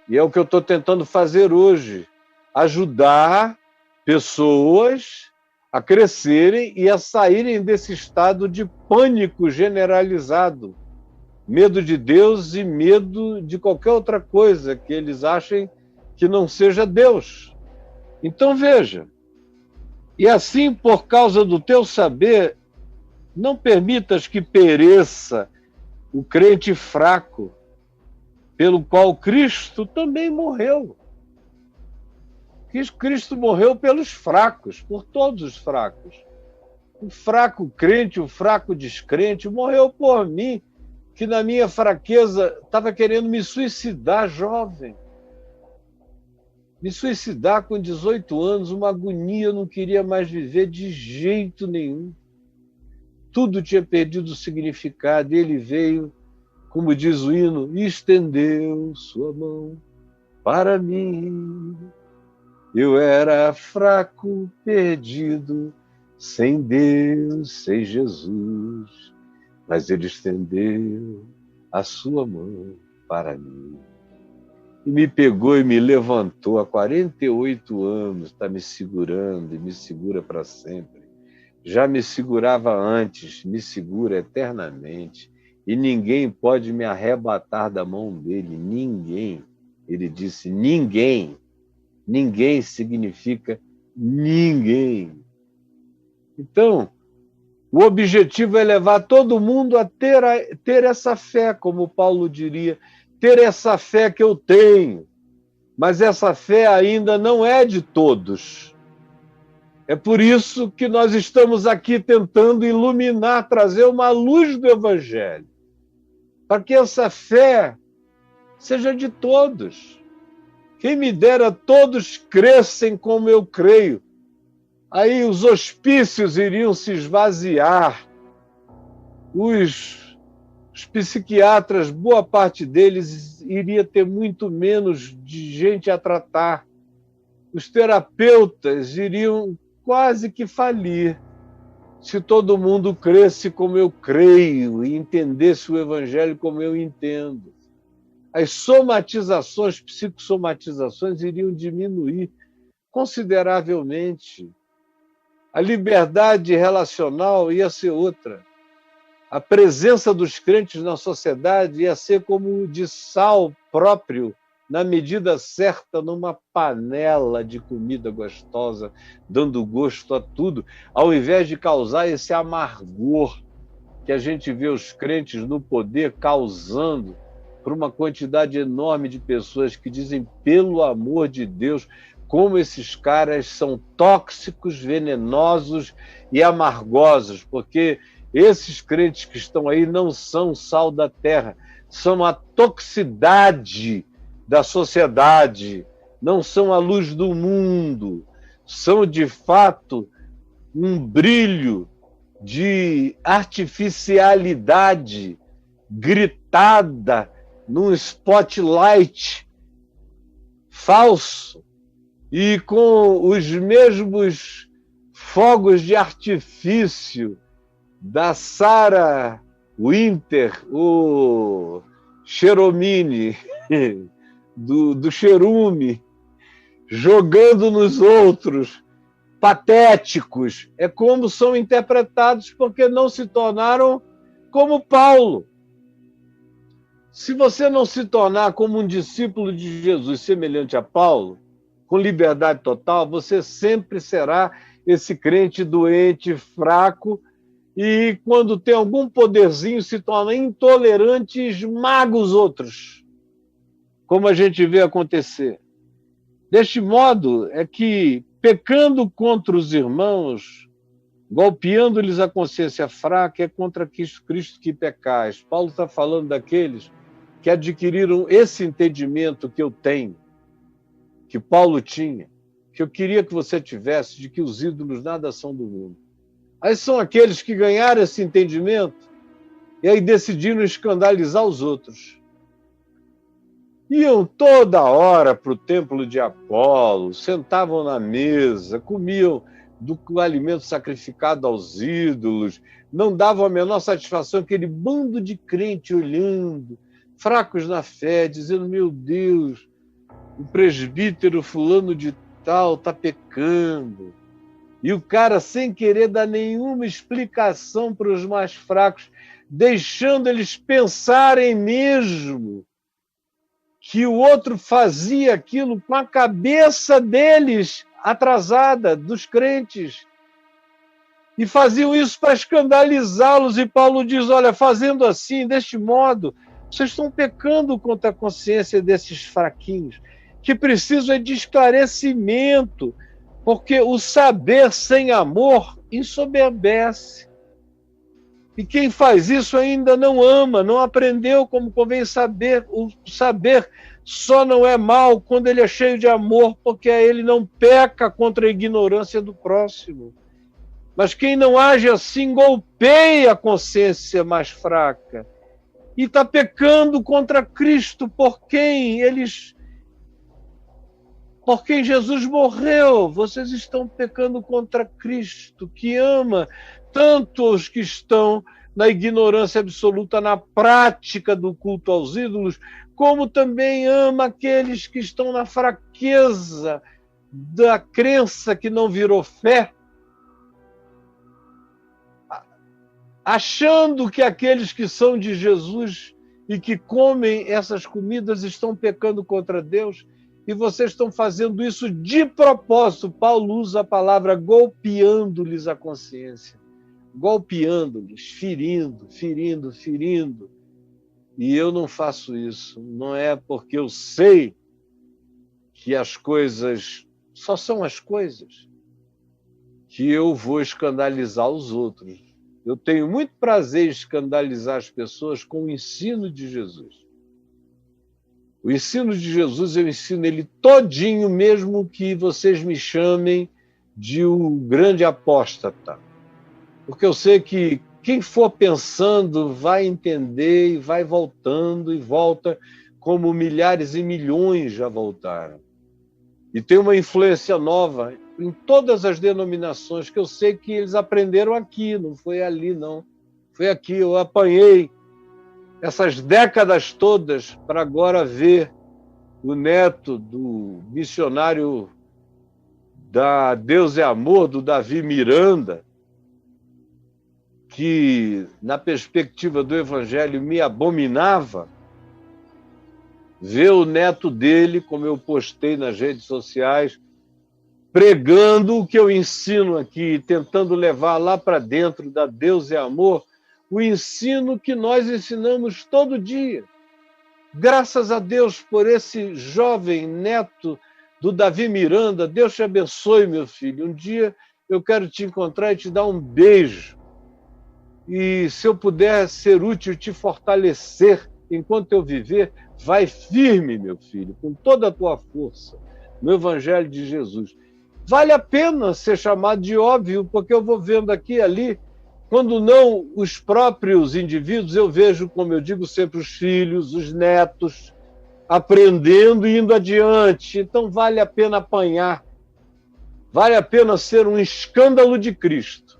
E é o que eu estou tentando fazer hoje, ajudar pessoas a crescerem e a saírem desse estado de pânico generalizado, medo de Deus e medo de qualquer outra coisa que eles achem que não seja Deus. Então veja, e assim, por causa do teu saber, não permitas que pereça o crente fraco, pelo qual Cristo também morreu. Cristo morreu pelos fracos, por todos os fracos. O fraco crente, o fraco descrente, morreu por mim, que na minha fraqueza estava querendo me suicidar jovem. Me suicidar com 18 anos, uma agonia, eu não queria mais viver de jeito nenhum. Tudo tinha perdido o significado, e ele veio, como diz o hino, e estendeu sua mão para mim. Eu era fraco, perdido, sem Deus, sem Jesus, mas ele estendeu a sua mão para mim. E me pegou e me levantou há 48 anos, está me segurando e me segura para sempre. Já me segurava antes, me segura eternamente, e ninguém pode me arrebatar da mão dele, ninguém. Ele disse, ninguém. Ninguém significa ninguém. Então, o objetivo é levar todo mundo a ter essa fé, como Paulo diria, ter essa fé que eu tenho. Mas essa fé ainda não é de todos. É por isso que nós estamos aqui tentando iluminar, trazer uma luz do Evangelho, para que essa fé seja de todos. Quem me dera todos crescem como eu creio. Aí os hospícios iriam se esvaziar. Os psiquiatras, boa parte deles iria ter muito menos de gente a tratar. Os terapeutas iriam quase que falir se todo mundo cresce como eu creio e entendesse o Evangelho como eu entendo. As somatizações, psicossomatizações iriam diminuir consideravelmente. A liberdade relacional ia ser outra. A presença dos crentes na sociedade ia ser como de sal próprio, na medida certa, numa panela de comida gostosa, dando gosto a tudo, ao invés de causar esse amargor que a gente vê os crentes no poder causando para uma quantidade enorme de pessoas que dizem, pelo amor de Deus, como esses caras são tóxicos, venenosos e amargosos, porque esses crentes que estão aí não são sal da terra, são a toxicidade da sociedade, não são a luz do mundo, são de fato um brilho de artificialidade gritada num spotlight falso e com os mesmos fogos de artifício da Sarah Winter, o Cheromini, do Cherume, jogando nos outros, patéticos. É como são interpretados porque não se tornaram como Paulo. Se você não se tornar como um discípulo de Jesus semelhante a Paulo, com liberdade total, você sempre será esse crente doente, fraco, e quando tem algum poderzinho se torna intolerante e esmaga os outros, como a gente vê acontecer. Deste modo é que, pecando contra os irmãos, golpeando-lhes a consciência fraca, é contra Cristo que pecais. Paulo está falando daqueles que adquiriram esse entendimento que eu tenho, que Paulo tinha, que eu queria que você tivesse, de que os ídolos nada são do mundo. Aí são aqueles que ganharam esse entendimento e aí decidiram escandalizar os outros. Iam toda hora para o templo de Apolo, sentavam na mesa, comiam do alimento sacrificado aos ídolos, não davam a menor satisfação, aquele bando de crente olhando, fracos na fé, dizendo, meu Deus, o presbítero fulano de tal está pecando. E o cara, sem querer dar nenhuma explicação para os mais fracos, deixando eles pensarem mesmo que o outro fazia aquilo com a cabeça deles atrasada, dos crentes. E faziam isso para escandalizá-los. E Paulo diz, olha, fazendo assim, deste modo, vocês estão pecando contra a consciência desses fraquinhos, que precisam de esclarecimento, porque o saber sem amor ensoberbece. E quem faz isso ainda não ama, não aprendeu como convém saber. O saber só não é mal quando ele é cheio de amor, porque ele não peca contra a ignorância do próximo. Mas quem não age assim golpeia a consciência mais fraca e está pecando contra Cristo, por quem Jesus morreu. Vocês estão pecando contra Cristo, que ama tanto os que estão na ignorância absoluta, na prática do culto aos ídolos, como também ama aqueles que estão na fraqueza da crença que não virou fé, achando que aqueles que são de Jesus e que comem essas comidas estão pecando contra Deus, e vocês estão fazendo isso de propósito. Paulo usa a palavra golpeando-lhes a consciência, golpeando-lhes, ferindo. E eu não faço isso. Não é porque eu sei que as coisas só são as coisas que eu vou escandalizar os outros. Eu tenho muito prazer em escandalizar as pessoas com o ensino de Jesus. O ensino de Jesus, eu ensino ele todinho, mesmo que vocês me chamem de um grande apóstata. Porque eu sei que quem for pensando vai entender e vai voltando e volta, como milhares e milhões já voltaram. E tem uma influência nova em todas as denominações, que eu sei que eles aprenderam aqui, não foi ali, não. Foi aqui, eu apanhei essas décadas todas para agora ver o neto do missionário da Deus é Amor, do Davi Miranda, que, na perspectiva do Evangelho, me abominava, ver o neto dele, como eu postei nas redes sociais, pregando o que eu ensino aqui, tentando levar lá para dentro da Deus é Amor, o ensino que nós ensinamos todo dia. Graças a Deus por esse jovem neto do Davi Miranda. Deus te abençoe, meu filho. Um dia eu quero te encontrar e te dar um beijo. E se eu puder ser útil, te fortalecer enquanto eu viver, vai firme, meu filho, com toda a tua força, no Evangelho de Jesus. Vale a pena ser chamado de óbvio, porque eu vou vendo aqui e ali, quando não os próprios indivíduos, eu vejo, como eu digo sempre, os filhos, os netos, aprendendo e indo adiante. Então vale a pena apanhar, vale a pena ser um escândalo de Cristo.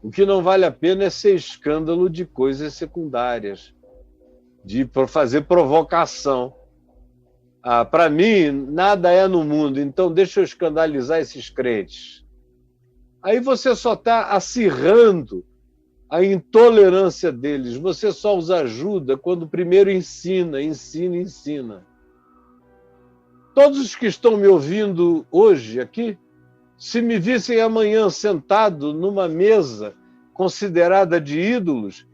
O que não vale a pena é ser escândalo de coisas secundárias, de fazer provocação. Para mim, nada é no mundo, então deixa eu escandalizar esses crentes. Aí você só está acirrando a intolerância deles, você só os ajuda quando primeiro ensina. Todos os que estão me ouvindo hoje aqui, se me vissem amanhã sentado numa mesa considerada de ídolos,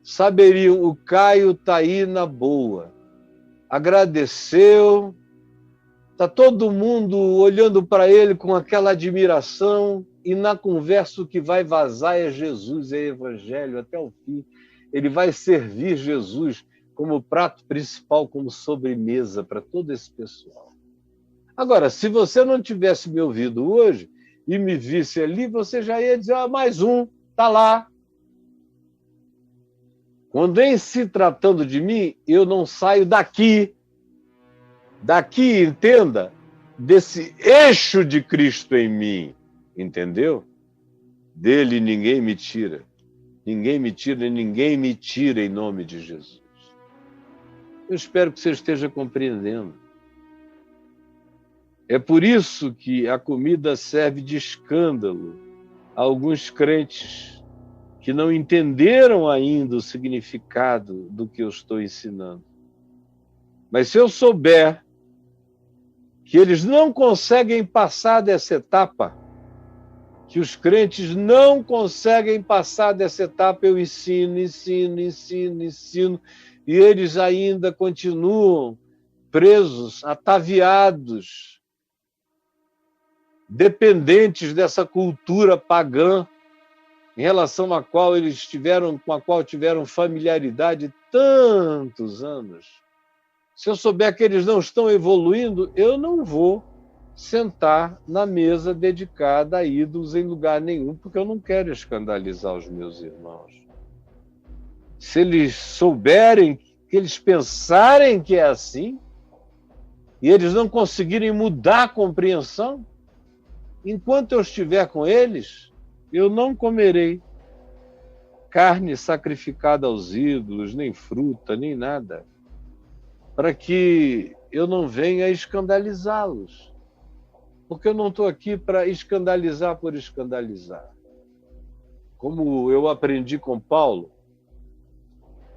saberiam, o Caio está aí na boa. Agradeceu, está todo mundo olhando para ele com aquela admiração, e na conversa o que vai vazar é Jesus, é Evangelho até o fim. Ele vai servir Jesus como prato principal, como sobremesa para todo esse pessoal. Agora, se você não tivesse me ouvido hoje e me visse ali, você já ia dizer, mais um, está lá. Quando em se tratando de mim, eu não saio daqui, entenda, desse eixo de Cristo em mim, entendeu? Dele ninguém me tira e ninguém me tira em nome de Jesus. Eu espero que você esteja compreendendo. É por isso que a comida serve de escândalo a alguns crentes que não entenderam ainda o significado do que eu estou ensinando. Mas se eu souber que eles não conseguem passar dessa etapa, que os crentes não conseguem passar dessa etapa, eu ensino, e eles ainda continuam presos, ataviados, dependentes dessa cultura pagã, em relação à qual com a qual tiveram familiaridade tantos anos. Se eu souber que eles não estão evoluindo, eu não vou sentar na mesa dedicada a ídolos em lugar nenhum, porque eu não quero escandalizar os meus irmãos. Se eles souberem, que eles pensarem que é assim, e eles não conseguirem mudar a compreensão, enquanto eu estiver com eles, eu não comerei carne sacrificada aos ídolos, nem fruta, nem nada, para que eu não venha escandalizá-los. Porque eu não estou aqui para escandalizar por escandalizar. Como eu aprendi com Paulo,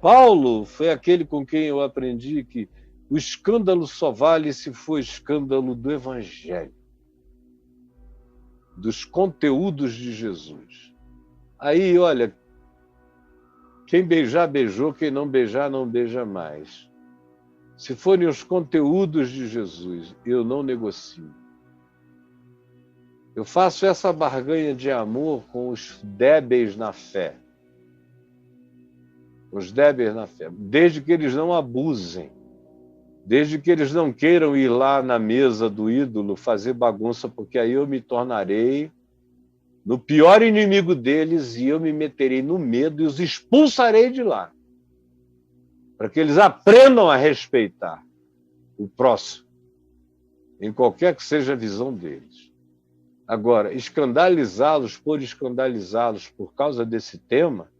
Paulo foi aquele com quem eu aprendi que o escândalo só vale se for escândalo do Evangelho, dos conteúdos de Jesus. Aí, olha, quem beijar, beijou, quem não beijar, não beija mais. Se forem os conteúdos de Jesus, eu não negocio. Eu faço essa barganha de amor com os débeis na fé. Os débeis na fé. Desde que eles não abusem. Desde que eles não queiram ir lá na mesa do ídolo fazer bagunça, porque aí eu me tornarei no pior inimigo deles e eu me meterei no medo e os expulsarei de lá. Para que eles aprendam a respeitar o próximo, em qualquer que seja a visão deles. Agora, escandalizá-los por causa desse tema,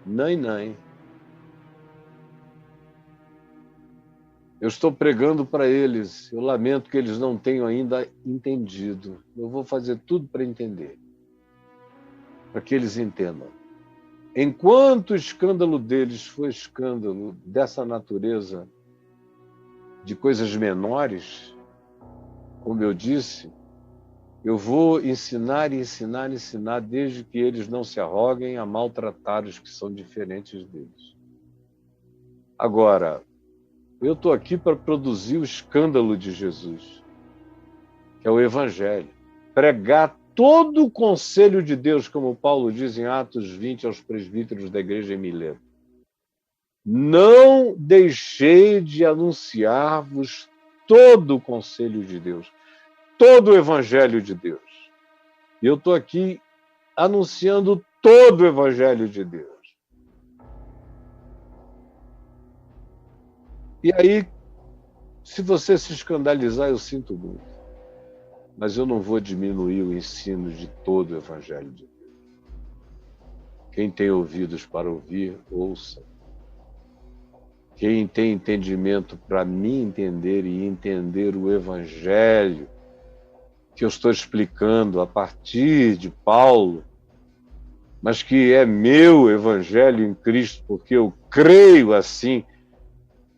nem. Eu estou pregando para eles, eu lamento que eles não tenham ainda entendido. Eu vou fazer tudo para entender, para que eles entendam. Enquanto o escândalo deles for escândalo dessa natureza, de coisas menores, como eu disse, eu vou ensinar, desde que eles não se arroguem a maltratar os que são diferentes deles. Agora, eu estou aqui para produzir o escândalo de Jesus, que é o Evangelho. Pregar todo o conselho de Deus, como Paulo diz em Atos 20 aos presbíteros da igreja em Mileto. Não deixei de anunciar-vos todo o conselho de Deus, todo o Evangelho de Deus. E eu estou aqui anunciando todo o Evangelho de Deus. E aí, se você se escandalizar, eu sinto muito. Mas eu não vou diminuir o ensino de todo o Evangelho de Deus. Quem tem ouvidos para ouvir, ouça. Quem tem entendimento para me entender e entender o Evangelho que eu estou explicando a partir de Paulo, mas que é meu Evangelho em Cristo, porque eu creio assim.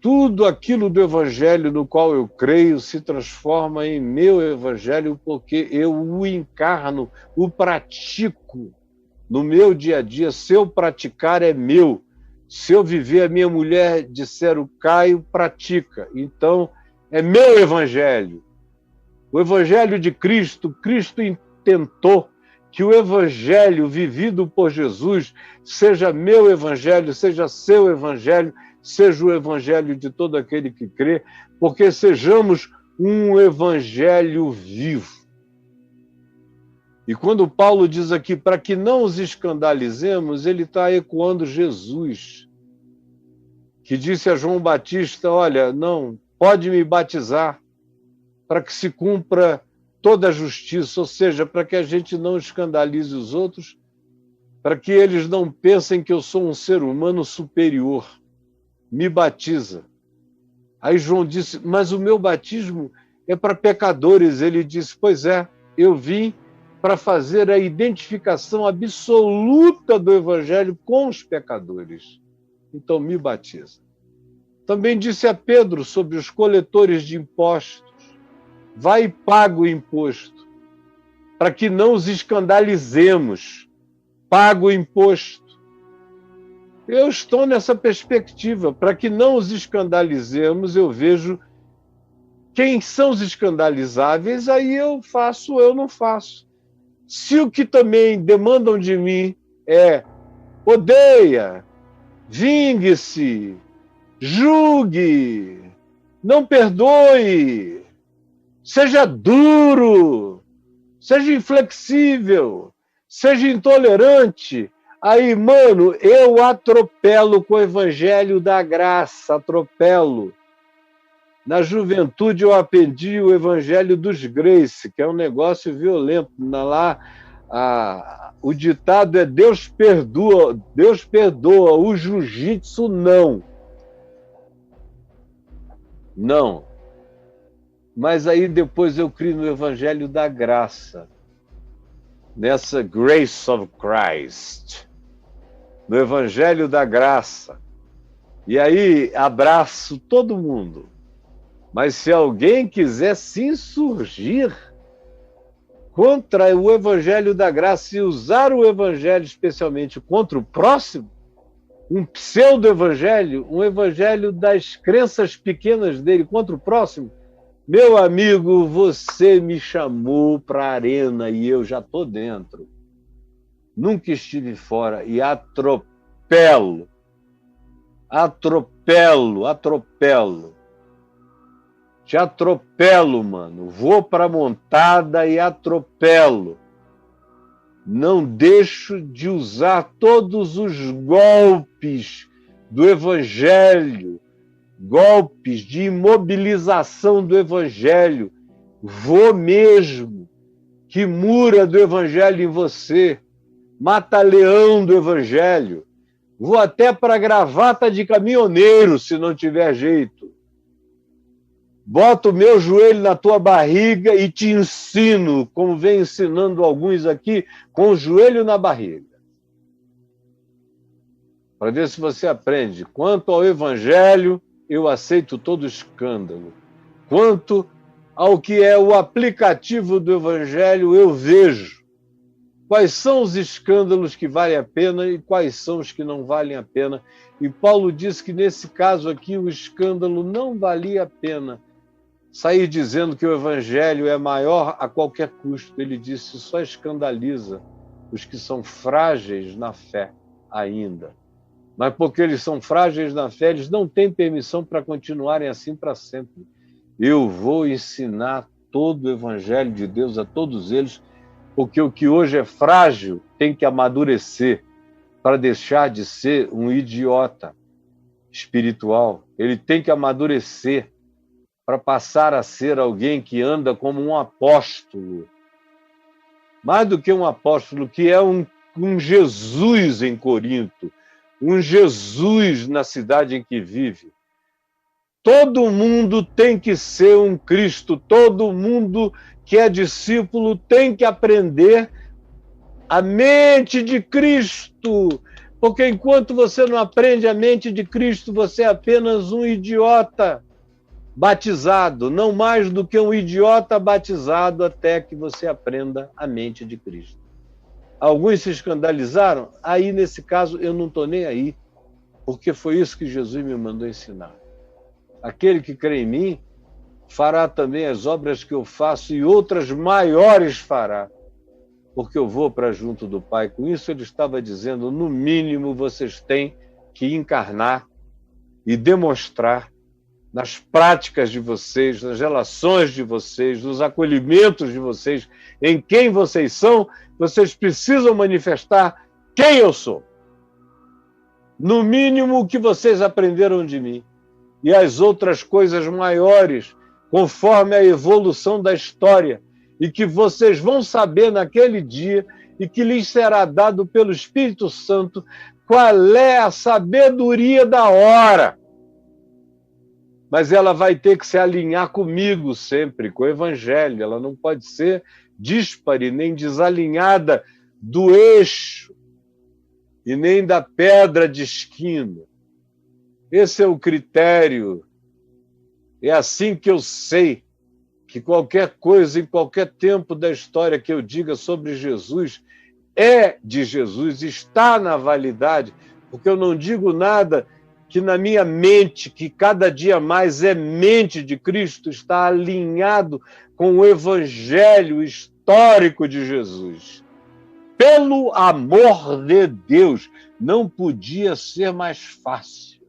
Tudo aquilo do Evangelho no qual eu creio se transforma em meu Evangelho, porque eu o encarno, o pratico no meu dia a dia. Se eu praticar, é meu. Se eu viver, a minha mulher disser o Caio, pratica. Então, é meu Evangelho. O Evangelho de Cristo, Cristo intentou que o Evangelho vivido por Jesus seja meu Evangelho, seja seu Evangelho, seja o Evangelho de todo aquele que crê, porque sejamos um Evangelho vivo. E quando Paulo diz aqui, para que não os escandalizemos, ele está ecoando Jesus, que disse a João Batista, olha, não, pode me batizar, para que se cumpra toda a justiça, ou seja, para que a gente não escandalize os outros, para que eles não pensem que eu sou um ser humano superior. Me batiza. Aí João disse, mas o meu batismo é para pecadores. Ele disse, pois é, eu vim para fazer a identificação absoluta do Evangelho com os pecadores. Então me batiza. Também disse a Pedro sobre os coletores de impostos, vai e paga o imposto, para que não os escandalizemos. Paga o imposto. Eu estou nessa perspectiva, para que não os escandalizemos, eu vejo quem são os escandalizáveis, aí eu faço, eu não faço. Se o que também demandam de mim é odeia, vingue-se, julgue, não perdoe, seja duro, seja inflexível, seja intolerante, aí, mano, eu atropelo com o evangelho da graça, atropelo. Na juventude eu aprendi o evangelho dos Grace, que é um negócio violento. O ditado é Deus perdoa, o jiu-jitsu não. Não. Mas aí depois eu crio no evangelho da graça, nessa Grace of Christ, no evangelho da graça. E aí abraço todo mundo. Mas se alguém quiser se insurgir contra o evangelho da graça e usar o evangelho especialmente contra o próximo, um pseudo-evangelho, um evangelho das crenças pequenas dele contra o próximo, meu amigo, você me chamou para a arena e eu já estou dentro. Nunca estive fora e atropelo. Te atropelo, mano. Vou para a montada e atropelo. Não deixo de usar todos os golpes do evangelho, golpes de imobilização do evangelho. Vou mesmo. Que mura do evangelho em você. Mata-leão do evangelho. Vou até para gravata de caminhoneiro, se não tiver jeito. Boto o meu joelho na tua barriga e te ensino, como vem ensinando alguns aqui, com o joelho na barriga. Para ver se você aprende. Quanto ao evangelho, eu aceito todo escândalo. Quanto ao que é o aplicativo do evangelho, eu vejo quais são os escândalos que valem a pena e quais são os que não valem a pena. E Paulo disse que nesse caso aqui o escândalo não valia a pena. Sair dizendo que o evangelho é maior a qualquer custo. Ele disse, só escandaliza os que são frágeis na fé ainda. Mas porque eles são frágeis na fé, eles não têm permissão para continuarem assim para sempre. Eu vou ensinar todo o evangelho de Deus a todos eles, porque o que hoje é frágil tem que amadurecer para deixar de ser um idiota espiritual. Ele tem que amadurecer para passar a ser alguém que anda como um apóstolo. Mais do que um apóstolo, que é um Jesus em Corinto, um Jesus na cidade em que vive. Todo mundo tem que ser um Cristo, todo mundo que é discípulo tem que aprender a mente de Cristo, porque enquanto você não aprende a mente de Cristo, você é apenas um idiota batizado, não mais do que um idiota batizado até que você aprenda a mente de Cristo. Alguns se escandalizaram, aí nesse caso eu não estou nem aí, porque foi isso que Jesus me mandou ensinar. Aquele que crê em mim fará também as obras que eu faço e outras maiores fará, porque eu vou para junto do Pai. Com isso ele estava dizendo, no mínimo vocês têm que encarnar e demonstrar nas práticas de vocês, nas relações de vocês, nos acolhimentos de vocês, em quem vocês são, vocês precisam manifestar quem eu sou. No mínimo o que vocês aprenderam de mim. E as outras coisas maiores, conforme a evolução da história, e que vocês vão saber naquele dia, e que lhes será dado pelo Espírito Santo, qual é a sabedoria da hora. mas ela vai ter que se alinhar comigo sempre, com o Evangelho. Ela não pode ser díspare, nem desalinhada do eixo e nem da pedra de esquina. Esse é o critério. É assim que eu sei que qualquer coisa, em qualquer tempo da história que eu diga sobre Jesus, é de Jesus, está na validade, porque eu não digo nada que na minha mente, que cada dia mais é mente de Cristo, está alinhado com o evangelho histórico de Jesus. Pelo amor de Deus, não podia ser mais fácil.